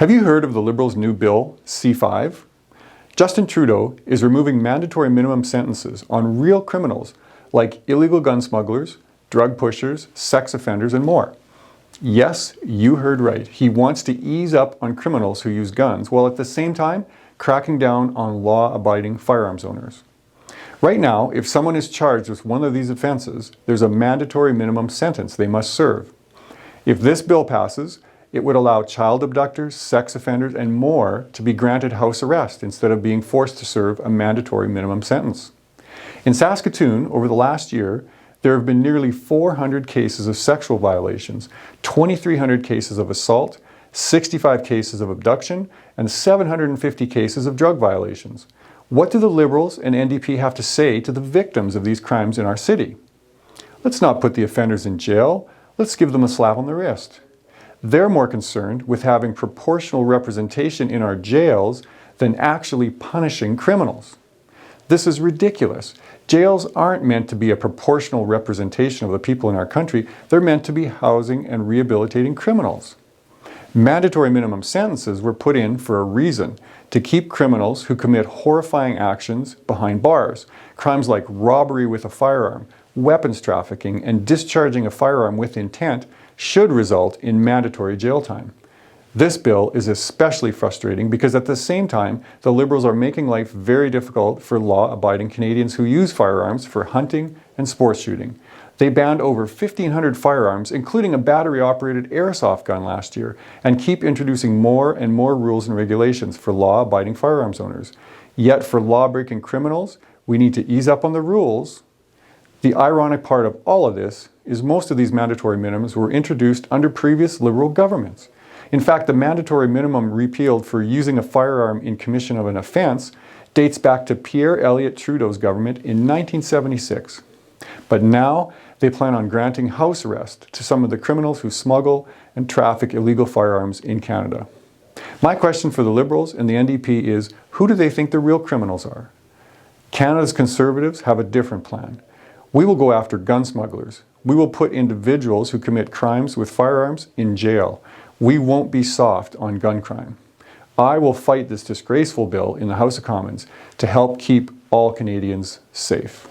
Have you heard of the Liberals' new bill, C5? Justin Trudeau is removing mandatory minimum sentences on real criminals like illegal gun smugglers, drug pushers, sex offenders, and more. Yes, you heard right. He wants to ease up on criminals who use guns, while at the same time cracking down on law-abiding firearms owners. Right now, if someone is charged with one of these offenses, there's a mandatory minimum sentence they must serve. If this bill passes, it would allow child abductors, sex offenders, and more to be granted house arrest instead of being forced to serve a mandatory minimum sentence. In Saskatoon, over the last year, there have been nearly 400 cases of sexual violations, 2,300 cases of assault, 65 cases of abduction, and 750 cases of drug violations. What do the Liberals and NDP have to say to the victims of these crimes in our city? Let's not put the offenders in jail, let's give them a slap on the wrist. They're more concerned with having proportional representation in our jails than actually punishing criminals. This is ridiculous. Jails aren't meant to be a proportional representation of the people in our country. They're meant to be housing and rehabilitating criminals. Mandatory minimum sentences were put in for a reason, to keep criminals who commit horrifying actions behind bars. Crimes like robbery with a firearm, weapons trafficking, and discharging a firearm with intent should result in mandatory jail time. This bill is especially frustrating because at the same time, the Liberals are making life very difficult for law-abiding Canadians who use firearms for hunting and sports shooting. They banned over 1,500 firearms, including a battery-operated airsoft gun last year, and keep introducing more and more rules and regulations for law-abiding firearms owners. Yet for law-breaking criminals, we need to ease up on the rules. The ironic part of all of this is most of these mandatory minimums were introduced under previous Liberal governments. In fact, the mandatory minimum repealed for using a firearm in commission of an offence dates back to Pierre Elliott Trudeau's government in 1976. But now they plan on granting house arrest to some of the criminals who smuggle and traffic illegal firearms in Canada. My question for the Liberals and the NDP is, who do they think the real criminals are? Canada's Conservatives have a different plan. We will go after gun smugglers. We will put individuals who commit crimes with firearms in jail. We won't be soft on gun crime. I will fight this disgraceful bill in the House of Commons to help keep all Canadians safe.